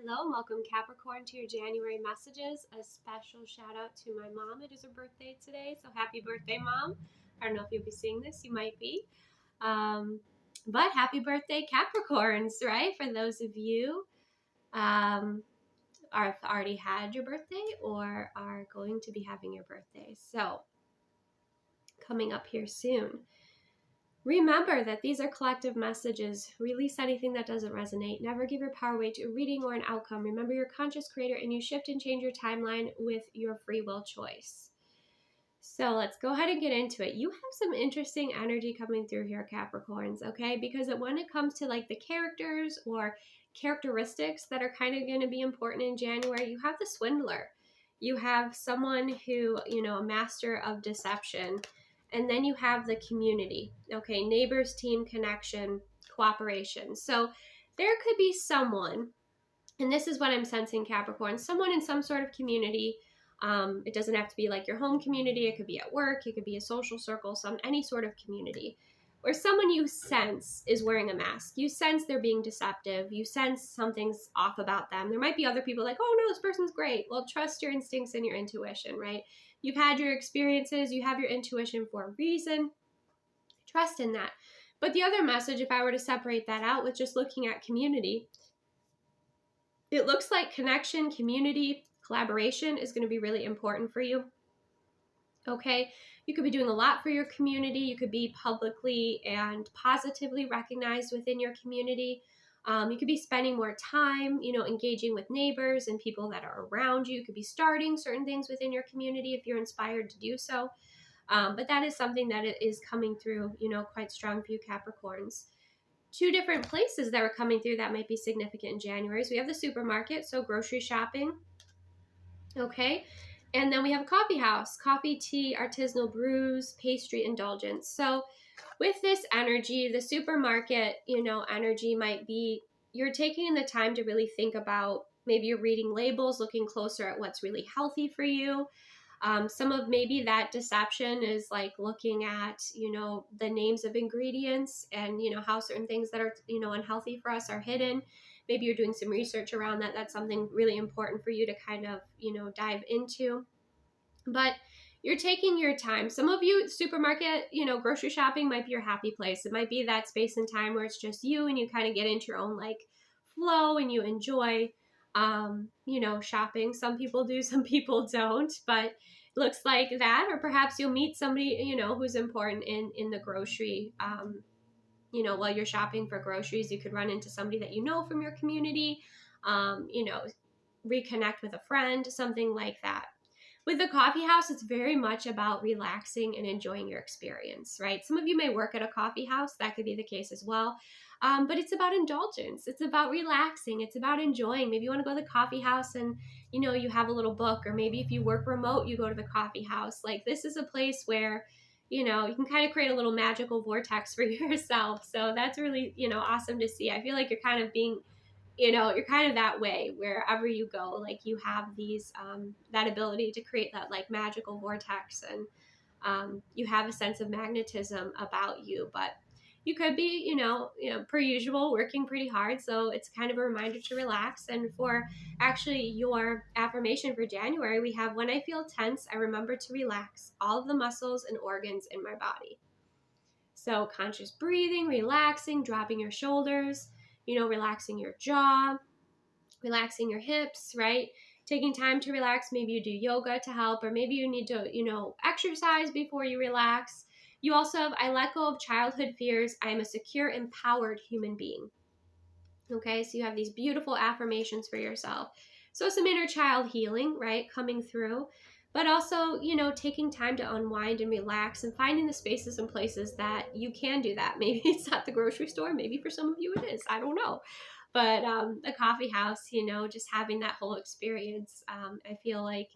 Hello and welcome Capricorn to your January messages. A special shout out to my mom. It is her birthday today, so happy birthday, Mom. I don't know if you'll be seeing this, you might be. But happy birthday, Capricorns, right? For those of you have already had your birthday or are going to be having your birthday. So coming up here soon. Remember that these are collective messages. Release anything that doesn't resonate. Never give your power away to a reading or an outcome. Remember, you're a conscious creator and you shift and change your timeline with your free will choice. So let's go ahead and get into it. You have some interesting energy coming through here, Capricorns, okay? Because when it comes to like the characters or characteristics that are kind of going to be important in January, you have the swindler. You have someone who, a master of deception. And then you have the community, okay? Neighbors, team, connection, cooperation. So there could be someone, and this is what I'm sensing, Capricorn, someone in some sort of community. It doesn't have to be like your home community. It could be at work. It could be a social circle, any sort of community where someone you sense is wearing a mask. You sense they're being deceptive. You sense something's off about them. There might be other people like, oh no, this person's great. Well, trust your instincts and your intuition, right? You've had your experiences. You have your intuition for a reason. Trust in that. But the other message, if I were to separate that out with just looking at community, it looks like connection, community, collaboration is going to be really important for you. Okay, you could be doing a lot for your community. You could be publicly and positively recognized within your community. You could be spending more time, engaging with neighbors and people that are around you. You could be starting certain things within your community if you're inspired to do so. But that is something that is coming through, quite strong for you Capricorns. Two different places that are coming through that might be significant in January. So we have the supermarket, so grocery shopping. Okay. And then we have a coffee house, coffee, tea, artisanal brews, pastry indulgence. So with this energy, the supermarket, energy might be you're taking the time to really think about, maybe you're reading labels, looking closer at what's really healthy for you. Some of maybe that deception is like looking at, the names of ingredients and, how certain things that are, unhealthy for us are hidden. Maybe you're doing some research around that. That's something really important for you to kind of, dive into. But you're taking your time. Some of you, supermarket, grocery shopping might be your happy place. It might be that space and time where it's just you and you kind of get into your own like flow and you enjoy, shopping. Some people do, some people don't, but it looks like that. Or perhaps you'll meet somebody, who's important in the grocery, while you're shopping for groceries. You could run into somebody that you know from your community, reconnect with a friend, something like that. With the coffee house, it's very much about relaxing and enjoying your experience, right? Some of you may work at a coffee house. That could be the case as well. But it's about indulgence. It's about relaxing. It's about enjoying. Maybe you want to go to the coffee house and, you have a little book, or maybe if you work remote, you go to the coffee house. Like, this is a place where, you can kind of create a little magical vortex for yourself. So that's really, awesome to see. I feel like you're kind of being, you're kind of that way wherever you go. Like, you have these, that ability to create that like magical vortex, and you have a sense of magnetism about you. But you could be, per usual, working pretty hard. So it's kind of a reminder to relax. And for actually your affirmation for January, we have, when I feel tense, I remember to relax all of the muscles and organs in my body. So conscious breathing, relaxing, dropping your shoulders, relaxing your jaw, relaxing your hips, right? Taking time to relax. Maybe you do yoga to help, or maybe you need to, exercise before you relax. You also have, I let go of childhood fears. I am a secure, empowered human being. Okay, so you have these beautiful affirmations for yourself. So some inner child healing, right, coming through, but also, taking time to unwind and relax and finding the spaces and places that you can do that. Maybe it's at the grocery store. Maybe for some of you it is. I don't know. But a coffee house, just having that whole experience, I feel like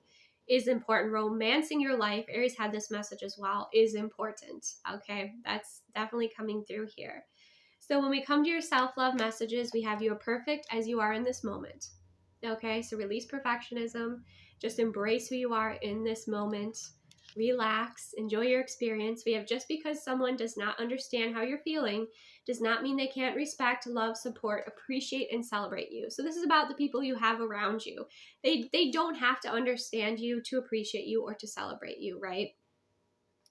is important. Romancing your life, Aries had this message as well, is important. Okay, that's definitely coming through here. So when we come to your self-love messages, we have you are perfect as you are in this moment. Okay, so release perfectionism. Just embrace who you are in this moment. relax, enjoy your experience. We have just because someone does not understand how you're feeling does not mean they can't respect, love, support, appreciate, and celebrate you. So this is about the people you have around you. They don't have to understand you to appreciate you or to celebrate you, right?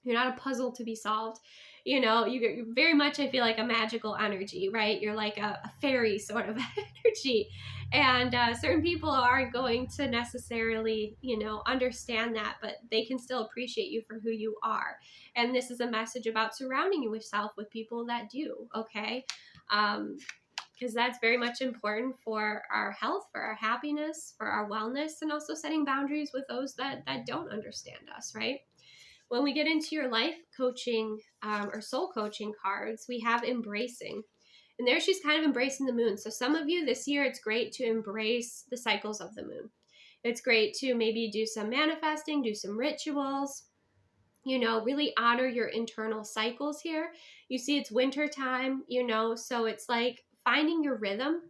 You're not a puzzle to be solved. You know, you're very much, I feel like, a magical energy, right? You're like a fairy sort of energy. And certain people aren't going to necessarily, you know, understand that, but they can still appreciate you for who you are. And this is a message about surrounding yourself with people that do, okay? Because that's very much important for our health, for our happiness, for our wellness, and also setting boundaries with those that don't understand us, right? When we get into your life coaching or soul coaching cards, we have embracing. And there she's kind of embracing the moon. So some of you this year, it's great to embrace the cycles of the moon. It's great to maybe do some manifesting, do some rituals, you know, really honor your internal cycles here. You see, it's winter time, you know, so it's like finding your rhythm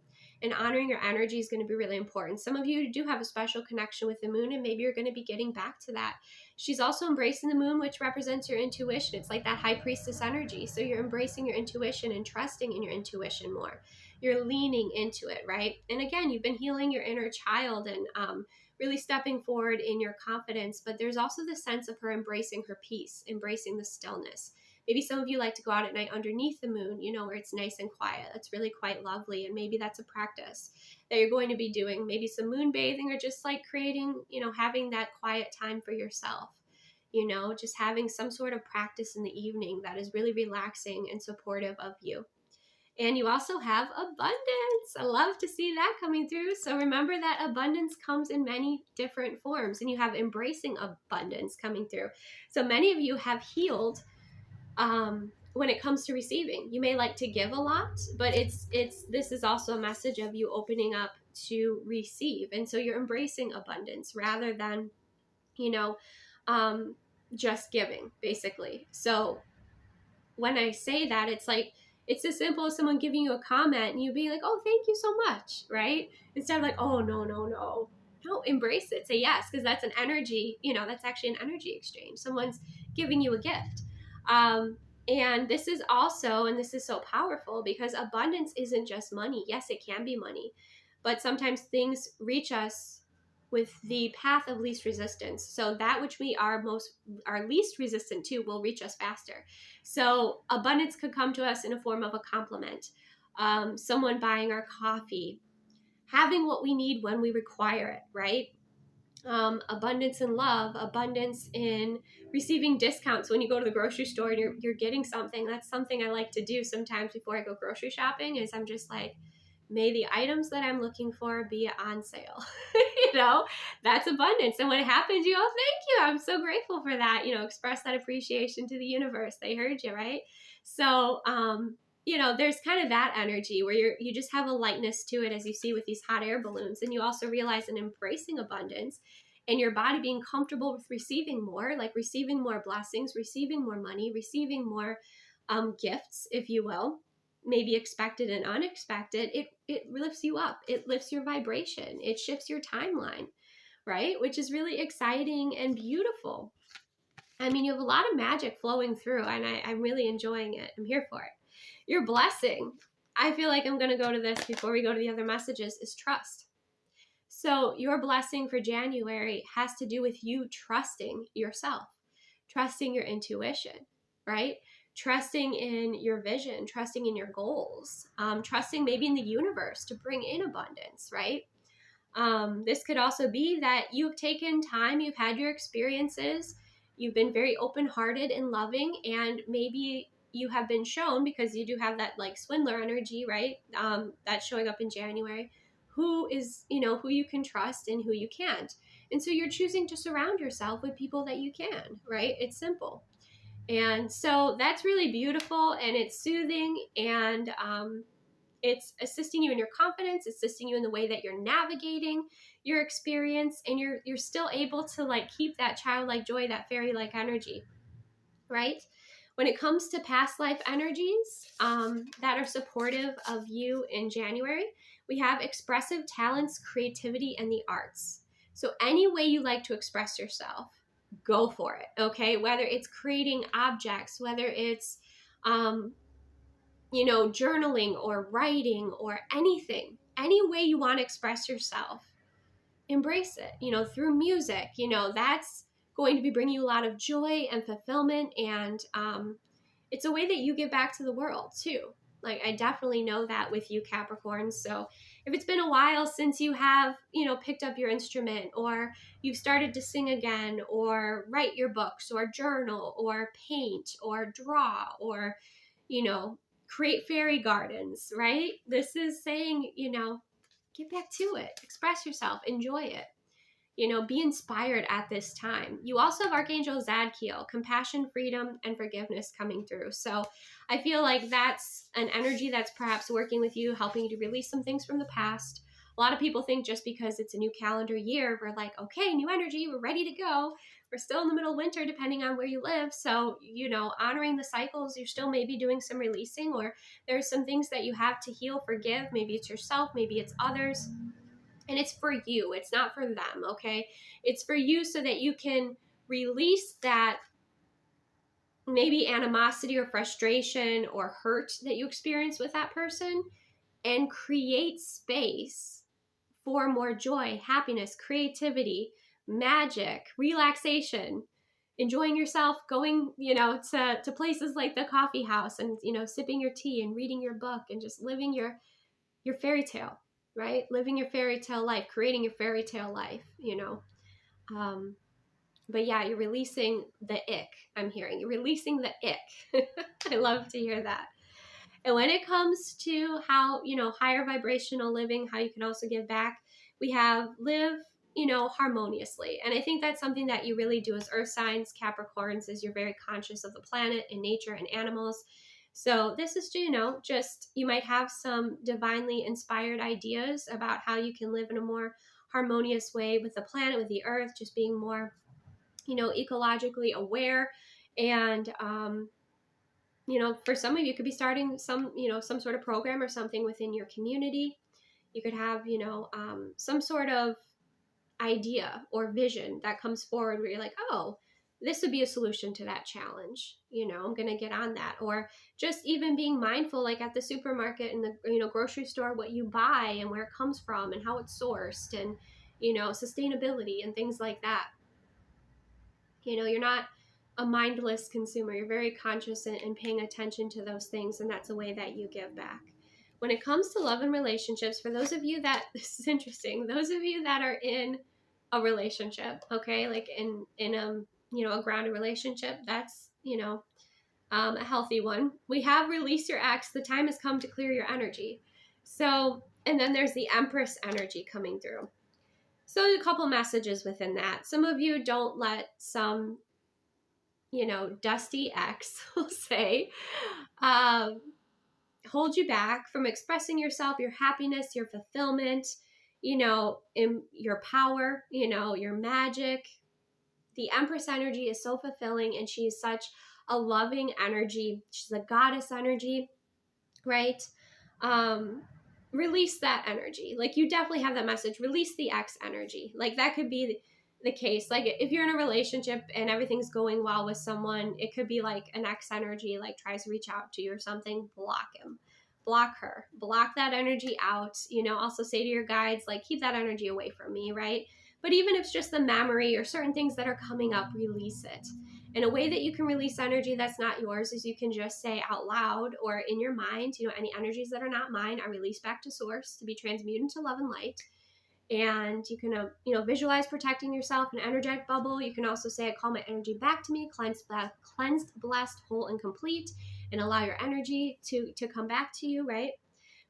and honoring your energy is going to be really important. Some of you do have a special connection with the moon, and maybe you're going to be getting back to that. She's also embracing the moon, which represents your intuition. It's like that high priestess energy. So you're embracing your intuition and trusting in your intuition more. You're leaning into it, right? And again, you've been healing your inner child and really stepping forward in your confidence. But there's also the sense of her embracing her peace, embracing the stillness. Maybe some of you like to go out at night underneath the moon, you know, where it's nice and quiet. That's really quite lovely. And maybe that's a practice that you're going to be doing. Maybe some moon bathing or just like creating, you know, having that quiet time for yourself. You know, just having some sort of practice in the evening that is really relaxing and supportive of you. And you also have abundance. I love to see that coming through. So remember that abundance comes in many different forms, and you have embracing abundance coming through. So many of you have healed when it comes to receiving. You may like to give a lot, but this is also a message of you opening up to receive. And so you're embracing abundance rather than, you know, just giving, basically. So when I say that, it's like, it's as simple as someone giving you a comment and you being like, oh, thank you so much, right? Instead of like, oh, no, embrace it. Say yes, because that's an energy, you know, that's actually an energy exchange. Someone's giving you a gift. And this is also, and this is so powerful because abundance isn't just money. Yes, it can be money, but sometimes things reach us with the path of least resistance. So that which we are least resistant to will reach us faster. So abundance could come to us in a form of a compliment, someone buying our coffee, having what we need when we require it, right? Abundance in love, abundance in receiving discounts when you go to the grocery store and you're getting something. That's something I like to do sometimes before I go grocery shopping, is I'm just like, may the items that I'm looking for be on sale. You know, that's abundance. And when it happens, you go, thank you. I'm so grateful for that. You know, express that appreciation to the universe. They heard you, right? So, you know, there's kind of that energy where you just have a lightness to it, as you see with these hot air balloons. And you also realize an embracing abundance and your body being comfortable with receiving more, like receiving more blessings, receiving more money, receiving more gifts, if you will, maybe expected and unexpected. It lifts you up. It lifts your vibration. It shifts your timeline, right? Which is really exciting and beautiful. I mean, you have a lot of magic flowing through, and I'm really enjoying it. I'm here for it. Your blessing, I feel like I'm going to go to this before we go to the other messages, is trust. So your blessing for January has to do with you trusting yourself, trusting your intuition, right? Trusting in your vision, trusting in your goals, trusting maybe in the universe to bring in abundance, right? This could also be that you've taken time, you've had your experiences, you've been very open-hearted and loving, and maybe you have been shown, because you do have that like swindler energy, right? That's showing up in January, who you can trust and who you can't. And so you're choosing to surround yourself with people that you can, right? It's simple. And so that's really beautiful, and it's soothing, and it's assisting you in your confidence, assisting you in the way that you're navigating your experience, and you're still able to like keep that childlike joy, that fairy-like energy, right? When it comes to past life energies that are supportive of you in January, we have expressive talents, creativity, and the arts. So any way you like to express yourself, go for it. Okay. Whether it's creating objects, whether it's, journaling or writing or anything, any way you want to express yourself, embrace it, through music, that's going to be bringing you a lot of joy and fulfillment. And it's a way that you give back to the world too. Like, I definitely know that with you, Capricorns. So if it's been a while since you have, picked up your instrument, or you've started to sing again, or write your books, or journal, or paint, or draw, or, create fairy gardens, right? This is saying, get back to it, express yourself, enjoy it. Be inspired at this time. You also have Archangel Zadkiel, compassion, freedom, and forgiveness coming through. So I feel like that's an energy that's perhaps working with you, helping you to release some things from the past. A lot of people think just because it's a new calendar year, we're like, okay, new energy, we're ready to go. We're still in the middle of winter, depending on where you live. So, honoring the cycles, you're still maybe doing some releasing, or there's some things that you have to heal, forgive. Maybe it's yourself, maybe it's others. And it's for you. It's not for them, okay? It's for you so that you can release that maybe animosity or frustration or hurt that you experience with that person, and create space for more joy, happiness, creativity, magic, relaxation, enjoying yourself, going, to places like the coffee house, and, sipping your tea and reading your book and just living your fairy tale, right? Living your fairy tale life, creating your fairy tale life, But yeah, you're releasing the ick. I'm hearing you're releasing the ick. I love to hear that. And when it comes to how, higher vibrational living, how you can also give back, we have live, harmoniously. And I think that's something that you really do as earth signs, Capricorns, is you're very conscious of the planet and nature and animals. So this is, just, you might have some divinely inspired ideas about how you can live in a more harmonious way with the planet, with the earth, just being more, ecologically aware. And, for some of you, could be starting some sort of program or something within your community. You could have, some sort of idea or vision that comes forward where you're like, oh, this would be a solution to that challenge. I'm going to get on that. Or just even being mindful, like at the supermarket and the, grocery store, what you buy and where it comes from and how it's sourced, and, sustainability and things like that. You're not a mindless consumer. You're very conscious and paying attention to those things. And that's a way that you give back. When it comes to love and relationships, for those of you that, this is interesting, those of you that are in a relationship, okay, like in a grounded relationship, that's, a healthy one. We have release your ex. The time has come to clear your energy. So, and then there's the Empress energy coming through. So a couple messages within that. Some of you don't let some, dusty ex, we'll say, hold you back from expressing yourself, your happiness, your fulfillment, in your power, your magic. The Empress energy is so fulfilling, and she is such a loving energy. She's a goddess energy, right? Release that energy. Like, you definitely have that message. Release the ex energy. Like, that could be the case. Like, if you're in a relationship and everything's going well with someone, it could be like an ex energy, like, tries to reach out to you or something. Block him, block her, block that energy out. Also say to your guides, like, keep that energy away from me, right? But even if it's just the memory or certain things that are coming up, release it. And a way that you can release energy that's not yours is you can just say out loud or in your mind, any energies that are not mine, I release back to source to be transmuted into love and light. And you can, visualize protecting yourself, an energetic bubble. You can also say, I call my energy back to me, cleansed, blessed, whole, and complete, and allow your energy to come back to you, right?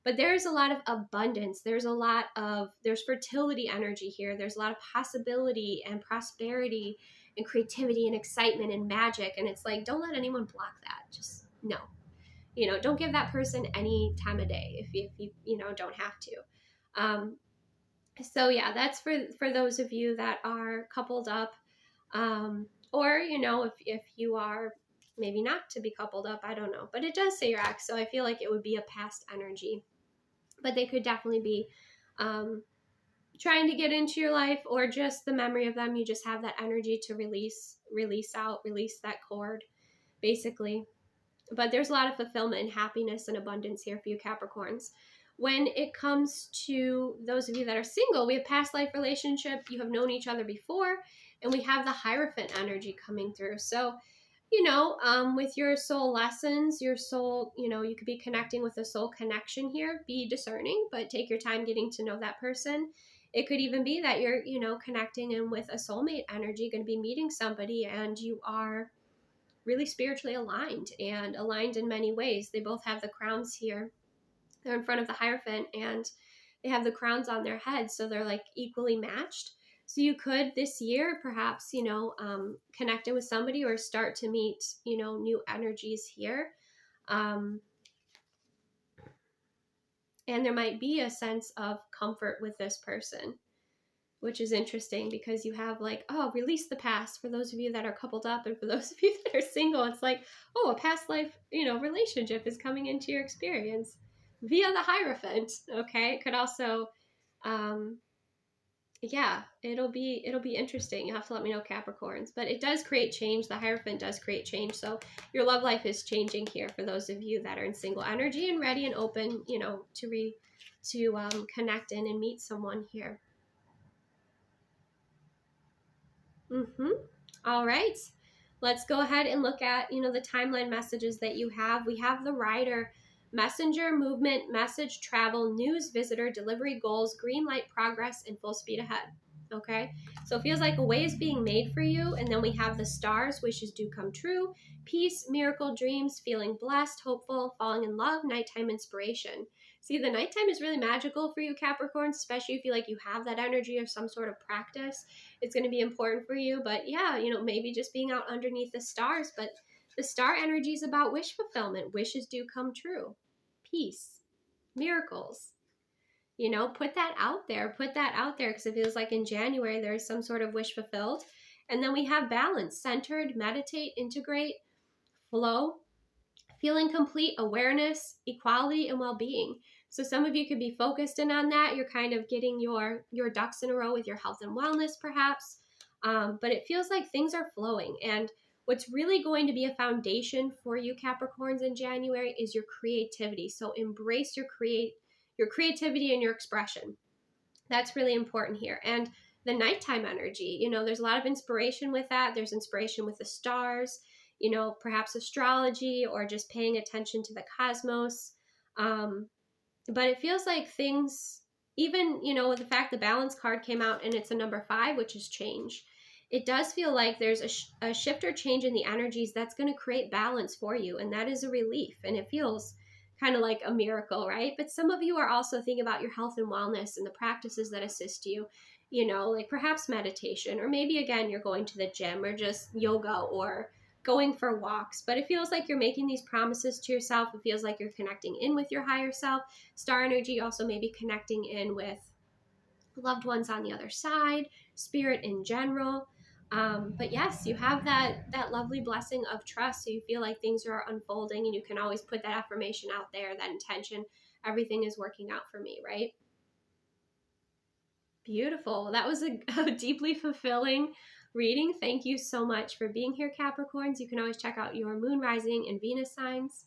But there's a lot of abundance. There's fertility energy here. There's a lot of possibility and prosperity and creativity and excitement and magic. And it's like, don't let anyone block that. Just no. Don't give that person any time of day if you don't have to. So yeah, that's for those of you that are coupled up, or if you are maybe not to be coupled up, I don't know, but it does say your ex, so I feel like it would be a past energy, but they could definitely be trying to get into your life, or just the memory of them. You just have that energy to release that cord, basically. But there's a lot of fulfillment and happiness and abundance here for you Capricorns. When it comes to those of you that are single, we have past life relationship. You have known each other before, and we have the Hierophant energy coming through. So, with your soul lessons, your soul, you could be connecting with a soul connection here. Be discerning, but take your time getting to know that person. It could even be that you're, connecting in with a soulmate energy, going to be meeting somebody, and you are really spiritually aligned and aligned in many ways. They both have the crowns here. They're in front of the Hierophant, and they have the crowns on their heads, so they're like equally matched. So you could this year perhaps, connect in with somebody or start to meet, new energies here. And there might be a sense of comfort with this person, which is interesting because you have like, oh, release the past for those of you that are coupled up, and for those of you that are single, it's like, oh, a past life, relationship is coming into your experience via the Hierophant. Okay, it could also, it'll be interesting. You'll have to let me know, Capricorns, but it does create change. The Hierophant does create change, so your love life is changing here for those of you that are in single energy and ready and open, to connect in and meet someone here. All right, let's go ahead and look at, the timeline messages that you have. We have the Rider: messenger, movement, message, travel, news, visitor, delivery, goals, green light, progress, and full speed ahead. Okay, so it feels like a way is being made for you. And then we have the Stars: wishes do come true, peace, miracle, dreams, feeling blessed, hopeful, falling in love, nighttime inspiration. See, the nighttime is really magical for you Capricorns, especially if you like you have that energy of some sort of practice. It's going to be important for you. But yeah, maybe just being out underneath the stars. But the star energy is about wish fulfillment. Wishes do come true. Peace, miracles. Put that out there. Put that out there, because it feels like in January there's some sort of wish fulfilled. And then we have balance: centered, meditate, integrate, flow, feeling complete, awareness, equality, and well-being. So some of you could be focused in on that. You're kind of getting your ducks in a row with your health and wellness, perhaps. But it feels like things are flowing. And what's really going to be a foundation for you Capricorns in January is your creativity. So embrace your creativity and your expression. That's really important here. And the nighttime energy, there's a lot of inspiration with that. There's inspiration with the stars, perhaps astrology, or just paying attention to the cosmos. But it feels like things, even, with the fact the balance card came out and it's a number 5, which is change. It does feel like there's a shift or change in the energies that's going to create balance for you. And that is a relief. And it feels kind of like a miracle, right? But some of you are also thinking about your health and wellness and the practices that assist you, like perhaps meditation, or maybe again, you're going to the gym, or just yoga, or going for walks. But it feels like you're making these promises to yourself. It feels like you're connecting in with your higher self. Star energy also may be connecting in with loved ones on the other side, spirit in general. But yes, you have that lovely blessing of trust. So you feel like things are unfolding, and you can always put that affirmation out there, that intention: everything is working out for me, right? Beautiful. That was a deeply fulfilling reading. Thank you so much for being here, Capricorns. You can always check out your moon, rising, and Venus signs.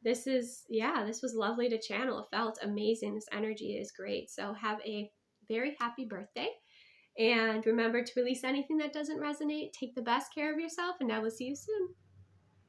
This was lovely to channel. It felt amazing. This energy is great. So have a very happy birthday. And remember to release anything that doesn't resonate. Take the best care of yourself, and I will see you soon.